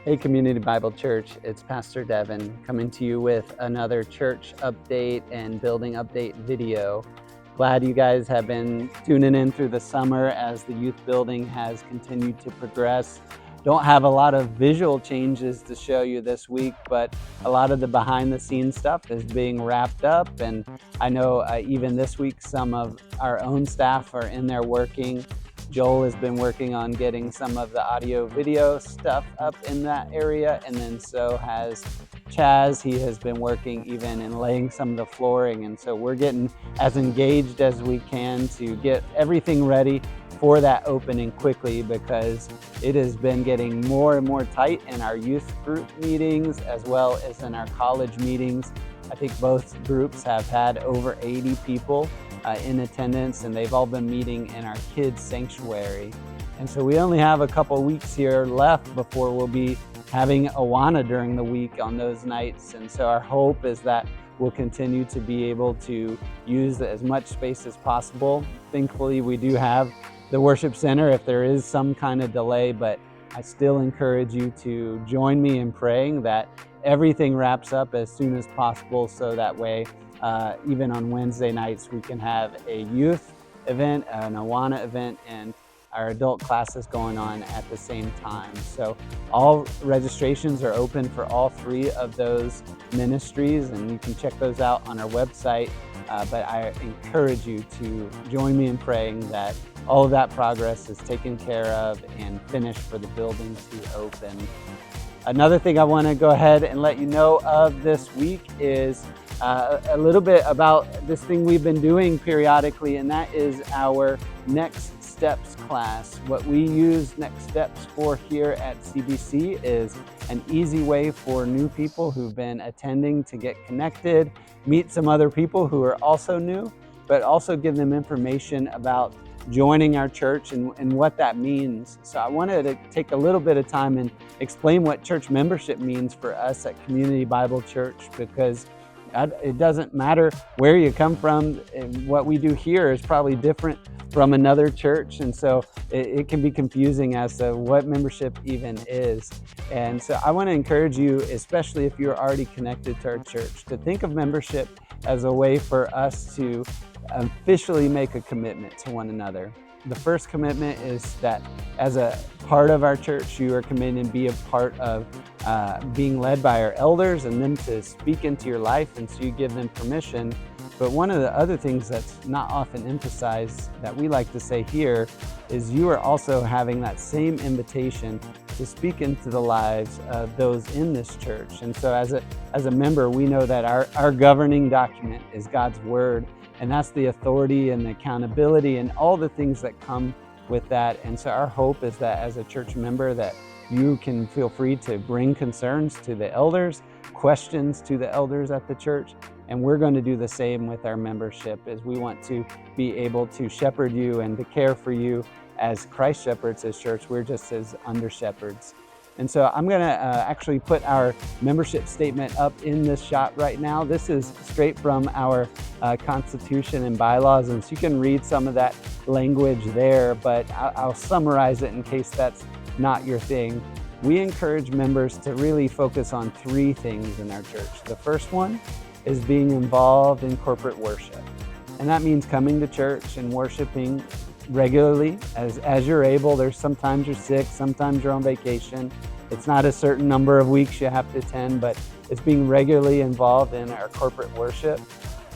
Hey, Community Bible Church, it's Pastor Devin coming to you with another church update and building update video. Glad you guys have been tuning in through the summer as the youth building has continued to progress. Don't have a lot of visual changes to show you this week, but a lot of the behind the scenes stuff is being wrapped up. And I know even this week, some of our own staff are in there working. Joel has been working on getting some of the audio video stuff up in that area, and then so has Chaz. He has been working even in laying some of the flooring, and so we're getting as engaged as we can to get everything ready for that opening quickly, because it has been getting more and more tight in our youth group meetings as well as in our college meetings. I think both groups have had over 80 people in attendance, and they've all been meeting in our kids' sanctuary. And so we only have a couple weeks here left before we'll be having Awana during the week on those nights. And so our hope is that we'll continue to be able to use as much space as possible. Thankfully, we do have the worship center if there is some kind of delay, but I still encourage you to join me in praying that everything wraps up as soon as possible, so that way even on Wednesday nights we can have a youth event, an Awana event, and our adult classes going on at the same time. So all registrations are open for all three of those ministries, and you can check those out on our website. But I encourage you to join me in praying that all of that progress is taken care of and finished for the building to open. Another thing I want to go ahead and let you know of this week is a little bit about this thing we've been doing periodically, and that is our Next Steps class. What we use Next Steps for here at CBC is an easy way for new people who've been attending to get connected, meet some other people who are also new, but also give them information about joining our church and what that means. So I wanted to take a little bit of time and explain what church membership means for us at Community Bible Church, because it doesn't matter where you come from. And what we do here is probably different from another church, and so it can be confusing as to what membership even is. And so I want to encourage you, especially if you're already connected to our church, to think of membership as a way for us to officially make a commitment to one another. The first commitment is that as a part of our church, you are committed to be a part of being led by our elders and them to speak into your life, and so you give them permission. But one of the other things that's not often emphasized that we like to say here is you are also having that same invitation to speak into the lives of those in this church. And so as a member, we know that our governing document is God's word, and that's the authority and the accountability and all the things that come with that. And so our hope is that as a church member that you can feel free to bring concerns to the elders, questions to the elders at the church. And we're going to do the same with our membership, as we want to be able to shepherd you and to care for you as Christ shepherds his church. We're just as under shepherds. And so I'm going to actually put our membership statement up in this shot right now. This is straight from our Constitution and bylaws, and so you can read some of that language there, but I'll summarize it in case that's not your thing. We encourage members to really focus on three things in our church. The first one is being involved in corporate worship. And that means coming to church and worshiping regularly as you're able. There's sometimes you're sick, sometimes you're on vacation. It's not a certain number of weeks you have to attend, but it's being regularly involved in our corporate worship.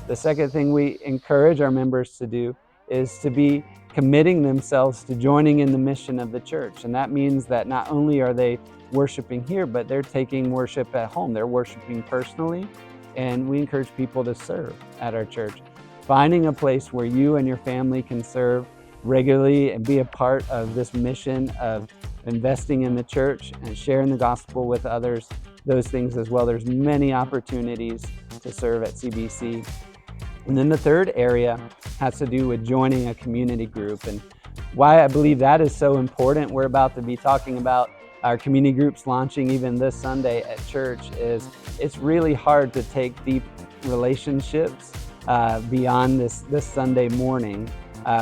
The second thing we encourage our members to do is to be committing themselves to joining in the mission of the church. And that means that not only are they worshiping here, but they're taking worship at home. They're worshiping personally, and we encourage people to serve at our church. Finding a place where you and your family can serve regularly and be a part of this mission of investing in the church and sharing the gospel with others, those things as well. There's many opportunities to serve at CBC. And then the third area has to do with joining a community group, and why I believe that is so important. We're about to be talking about our community groups launching even this Sunday at church. Is it's really hard to take deep relationships beyond this Sunday morning.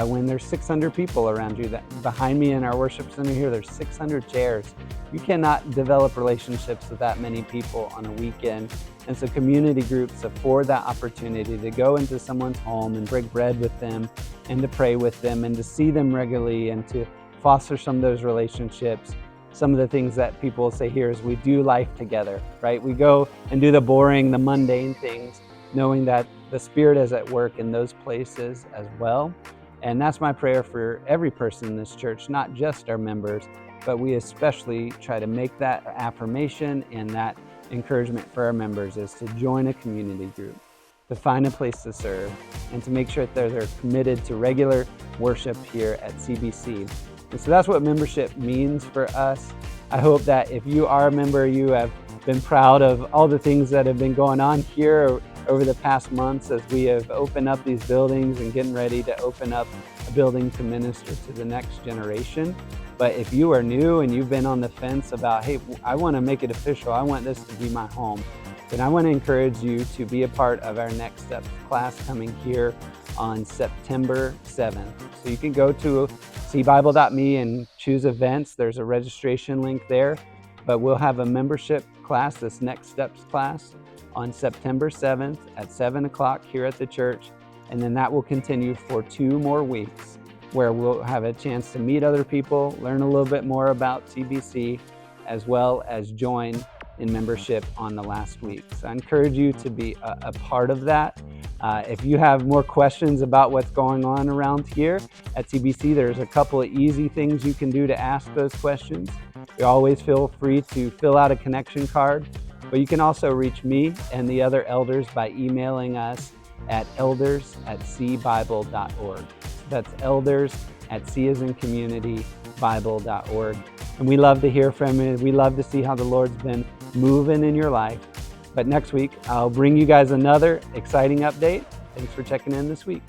when there's 600 people around you. That behind me in our worship center here, there's 600 chairs. You cannot develop relationships with that many people on a weekend. And so community groups afford that opportunity to go into someone's home and break bread with them and to pray with them and to see them regularly and to foster some of those relationships. Some of the things that people say here is we do life together, right? We go and do the boring, the mundane things, knowing that the Spirit is at work in those places as well. And that's my prayer for every person in this church, not just our members, but we especially try to make that affirmation and that encouragement for our members is to join a community group, to find a place to serve, and to make sure that they're committed to regular worship here at CBC. And so that's what membership means for us. I hope that if you are a member, you have been proud of all the things that have been going on here over the past months as we have opened up these buildings and getting ready to open up a building to minister to the next generation. But if you are new and you've been on the fence about, hey, I want to make it official, I want this to be my home, then I want to encourage you to be a part of our Next Steps class coming here on September 7th. So you can go to cbible.me and choose events. There's a registration link there, but we'll have a membership class, this Next Steps class, on September 7th at 7 o'clock here at the church. And then that will continue for 2 more weeks where we'll have a chance to meet other people, learn a little bit more about CBC, as well as join in membership on the last week. So I encourage you to be a part of that. If you have more questions about what's going on around here at CBC, there's a couple of easy things you can do to ask those questions. You always feel free to fill out a connection card, but you can also reach me and the other elders by emailing us at elders@cbible.org. That's elders@C as in community, Bible.org. And we love to hear from you. We love to see how the Lord's been moving in your life. But next week, I'll bring you guys another exciting update. Thanks for checking in this week.